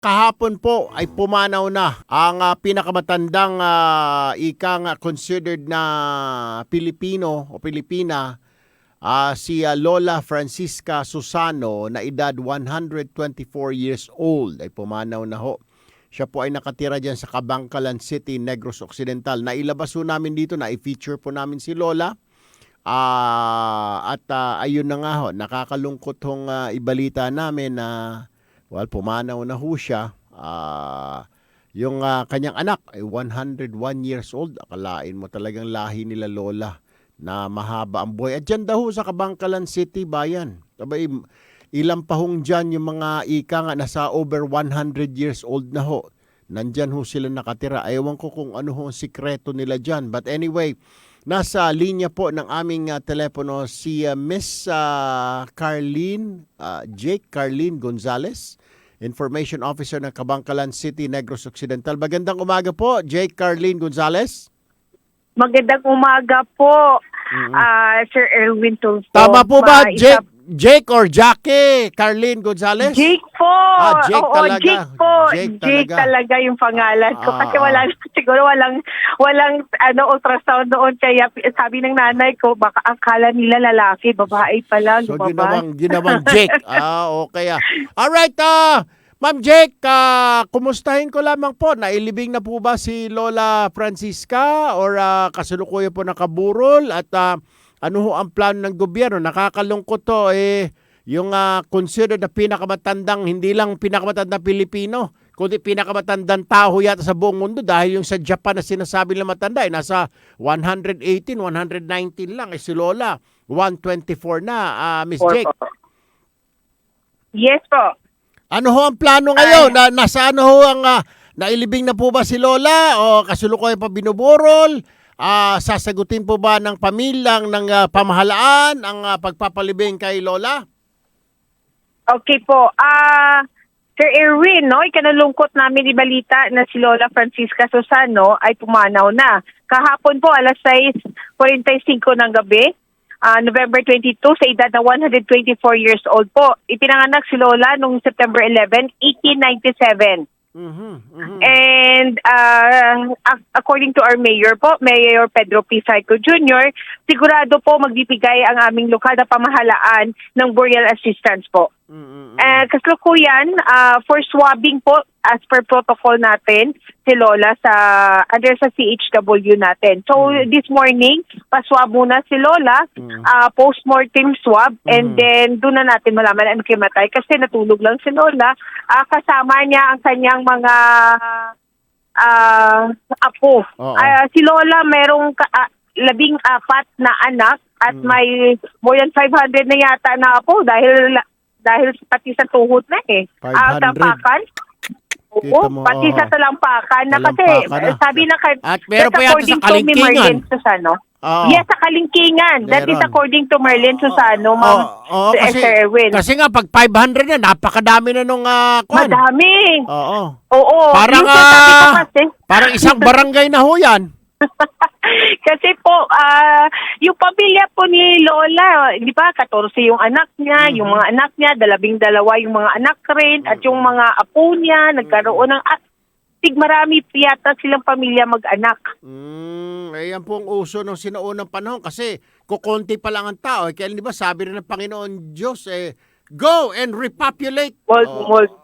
Kahapon po ay pumanaw na ang pinakamatandang considered na Pilipino o Pilipina, si Lola Francisca Susano na edad 124 years old ay pumanaw na ho. Siya po ay nakatira dyan sa Cabangcalan City, Negros Occidental. Nailabas po namin dito, na-feature po namin si Lola. Ayun na nga ho, nakakalungkot hong ibalita namin na pumanaw na ho siya. Yung kanyang anak ay 101 years old. Akalain mo talagang lahi nila Lola na mahaba ang buhay. At dyan daw sa Cabangcalan City, bayan. Sabay, ilang pa hong dyan yung mga nasa over 100 years old na ho. Nandyan ho sila nakatira. Ewan ko kung ano ho ang sikreto nila dyan. But anyway, nasa linya po ng aming telepono si Miss Jake Carlene Gonzales, Information Officer ng Cabangcalan City, Negros Occidental. Magandang umaga po, Jake Carlene Gonzales. Magandang umaga po, Sir Erwin Tulfo. Tama po ba, Jake or Jackie Carlene Gonzales? Jake po. Jake Oo, talaga. Jake po. Jake talaga yung pangalan ko. Kasi walang ultrasound noon. Kaya sabi ng nanay ko, baka akala nila lalaki, babae pala, So, lumabas. ginawang Jake. Okay. Alright, Ma'am Jake, kumustahin ko lamang po. Nailibing na po ba si Lola Francisca or kasalukuyan po nakaburol? At ano ho ang plano ng gobyerno? Nakakalungkot to yung considered na pinakamatandang, hindi lang pinakamatandang Pilipino, kundi pinakamatandang tao yata sa buong mundo dahil yung sa Japan na sinasabi nila matanda ay nasa 118, 119 lang. Si Lola, 124 na, Miss Jake. Yes po. Ano ho ang plano ngayon? Nasa ano ho ang nailibing na po ba si Lola o kasulukuyan pa binuburol? Sasagutin po ba ng pamilyang ng pamahalaan ang pagpapalibing kay Lola? Okay po. Sir Erwin, ikanalungkot namin ibalita na si Lola Francisca Susano ay pumanaw na. Kahapon po, alas 6:45 ng gabi, November 22, sa edad na 124 years old po. Ipinanganak si Lola noong September 11, 1897. And according to our mayor po, Mayor Pedro P. Saico Jr., sigurado po magbibigay ang aming lokal na pamahalaan ng burial assistance po. Kasalukuyan, for swabbing po, as per protocol natin, si Lola under sa CHW natin. So this morning, paswab muna si Lola, post-mortem swab, and then doon na natin malaman ano kimatay kasi natulog lang si Lola. Kasama niya ang kanyang mga apo. Si Lola merong 14 na anak at may more than 500 na yata na apo dahil pati sa tuhod na 500? Tampakan. Oo, pati sa talampakan na kasi sabi na at meron pa yata sa Kalingkingan. Yes, sa Kalingkingan. That is according to Merlin Susano, Ma'am Sir Erwin. Kasi nga pag 500 na, napakadami na nung Madami. Oo. Parang parang isang barangay na ho yan. Kasi po, yung pamilya po ni Lola, di ba, 14 yung anak niya, yung mga anak niya, 12 yung mga anak rin, at yung mga apo niya, nagkaroon ng marami yata silang pamilya mag-anak. Ayan po ang uso ng sinaunang panahon kasi kukonti pa lang ang tao. Kaya di ba sabi rin ng Panginoon Diyos, go and repopulate.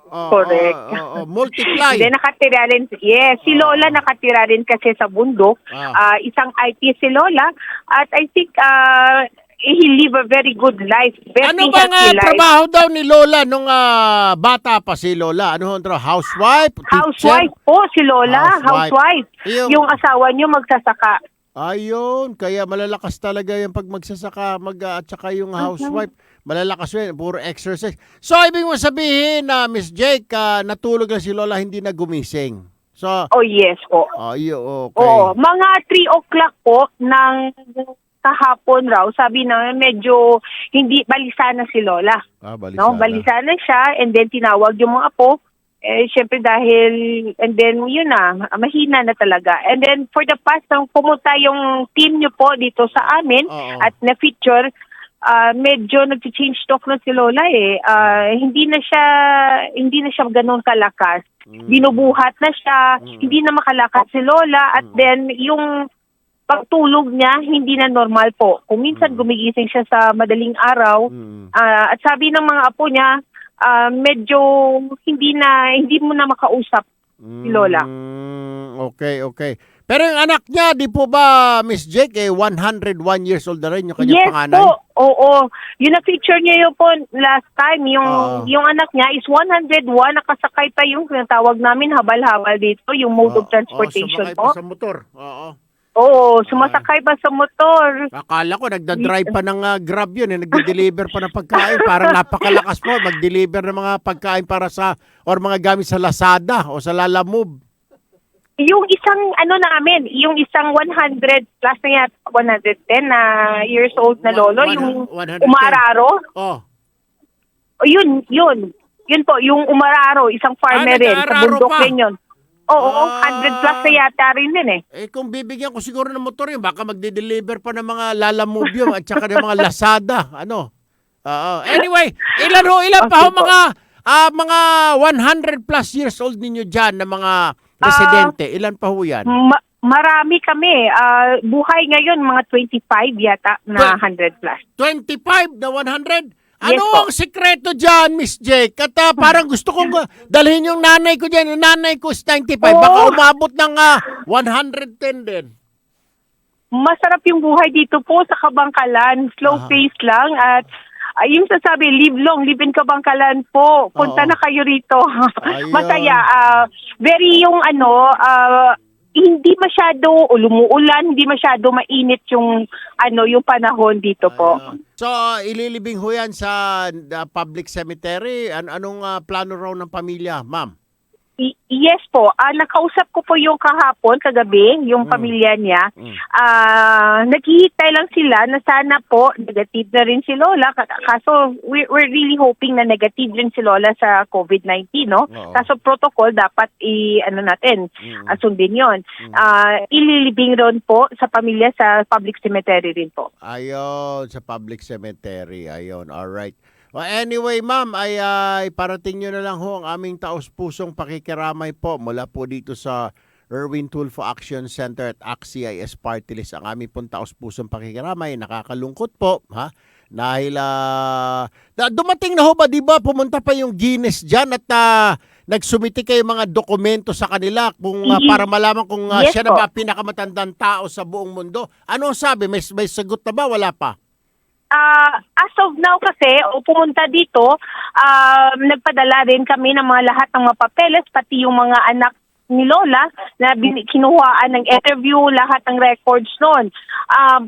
Correct. Multiply. Hindi, nakatira rin. Yes, si Lola nakatira rin kasi sa bundok. Isang IT si Lola. At I think he live a very good life. Ano bang trabaho daw ni Lola nung bata pa si Lola? Ano ang trabaho? Housewife? Teacher? Housewife po si Lola. Housewife. Yung asawa niyo magsasaka. Ayun, kaya malalakas talaga yung pag magsasaka at saka yung housewife. Malalakas yun, puro exercise. So, ibig mo sabihin na Miss Jake, natulog na si Lola, hindi na gumising. So, yes po. Okay. Mga 3 o'clock po ng kahapon raw, sabi na medyo hindi balisa na si Lola. Balisa na siya, and then tinawag yung mga apo. Siyempre dahil, and then yun na, mahina na talaga. And then for the past, pumunta yung team nyo po dito sa amin at na-feature, medyo nag-change talk na si Lola eh. Hindi na siya ganoon kalakas. Binubuhat na siya, hindi na makalakas si Lola, at then yung pagtulog niya hindi na normal po. Kung minsan gumigising siya sa madaling araw, at sabi ng mga apo niya, medyo hindi mo na makausap si Lola. Okay. Pero yung anak niya, di po ba, Miss Jake, 101 years old na rin yung kanyang Yes panganay? po, oo. Yung na-picture niya yun po last time, yung anak niya is 101, nakasakay pa yung tinatawag namin habal-habal dito, yung mode of transportation sumakay po. pa sa motor. Oo. Oo, sumasakay pa sa motor. Akala ko, nagda-drive pa ng Grab yun, nagde-deliver pa ng pagkain. Parang napakalakas po, mag-deliver ng mga pagkain para sa, or mga gamit sa Lazada o sa Lalamove. Yung isang yung isang 100 plus na yan, 110 na years old na lolo, yung 110. Umararo. Oh. Yun po, yung Umararo, isang farmer rin, sa nag-aararo bundok pa. rin yun. Oo, 100 plus na yata rin din eh. Kung bibigyan ko siguro ng motor yun, baka magde-deliver pa ng mga Lalamove yun at saka ng mga Lazada. Anyway, ilan pa ho mga 100 plus years old ninyo dyan na mga residente? Ilan pa ho yan? Marami kami. Buhay ngayon, mga 25 yata na 100 plus. 25 na 100? Yes, Ano po. ang sekreto dyan, Miss Jake? At parang gusto kong dalhin yung nanay ko dyan. Yung nanay ko is 95. Baka Oo. umabot ng 110 din. Masarap yung buhay dito po sa Kabangkalan. Slow pace lang. At yung sasabi, live long, live in Kabangkalan po. Punta Oo. na kayo rito. Ayun. Masaya. Very yung hindi masyado umuulan, hindi masyado mainit yung panahon dito po. So, ililibing ho yan sa public cemetery. Anong plano raw ng pamilya, ma'am? Yes po. Nakausap ko po yung kagabi, yung pamilya niya. Naghihintay lang sila na sana po negative na rin si Lola. Kaso we're really hoping na negative rin si Lola sa COVID-19, no? Oo. Kaso protocol dapat sundin yon. Ililibing ron po sa pamilya sa public cemetery rin po. Ayun, sa public cemetery. Ayun, alright. Well, anyway, ma'am, ay parating nyo na lang ho ang aming taos-pusong pakikiramay po mula po dito sa Erwin Tulfo Action Center at ACT-CIS Party List. Ang aming pong taos-pusong pakikiramay, nakakalungkot po, ha? Dahil dumating na ho ba, di ba, pumunta pa yung Guinness dyan at nagsumiti kayo mga dokumento sa kanila kung para malaman kung Yes, siya na po. ba pinakamatandang tao sa buong mundo. Ano ang sabi? May sagot na ba? Wala pa? As of now kasi, pumunta dito, nagpadala rin kami ng mga lahat ng mga papeles, pati yung mga anak ni Lola na kinuhaan ng interview, lahat ng records noon.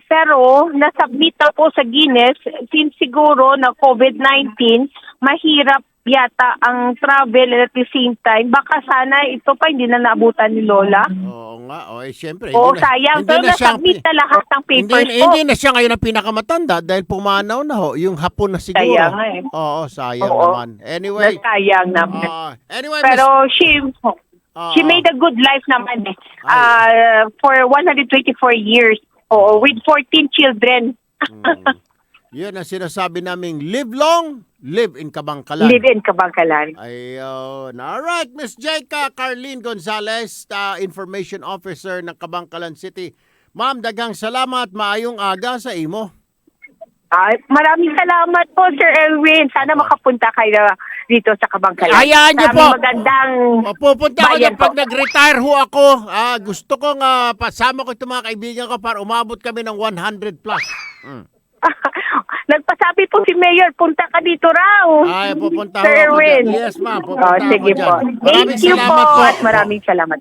Pero nasubmit na po sa Guinness, since siguro na COVID-19, mahirap yata ang travel at the same time. Baka sana ito pa hindi na naabutan ni Lola. Oo nga. Siyempre. Oo, sayang. Pero nasubmit na lahat ng papers po. Hindi na siya ngayon ang pinakamatanda dahil pumanaw na ho. Yung hapon na siguro. Sayang nga eh. Oo, sayang Oo. naman. Anyway. Nasayang naman. Anyway, Pero Miss- she made a good life naman eh. For 124 years. Oo, with 14 children. Yun ang sinasabi naming live long, live in Kabangkalan. Live in Kabangkalan. Ayun. Alright, Miss Jaika Carlene Gonzalez, Information Officer ng Kabangkalan City. Ma'am, daghang salamat. Maayong aga sa imo. Maraming salamat po, Sir Elwin. Sana makapunta kayo dito sa Kabangkalan. Hayaan niyo po. Magandang Pupunta ako bayan dyan pag po. nag-retire ho ako. Gusto kong pasama ko itong mga kaibigan ko para umabot kami ng 100 plus. Nagpasabi po si Mayor, punta ka dito raw. Pupunta Sir ho ako Erwin. dyan. Yes, ma'am. Pupunta Sige ako po. dyan. Maraming Thank you po salamat po. at maraming salamat.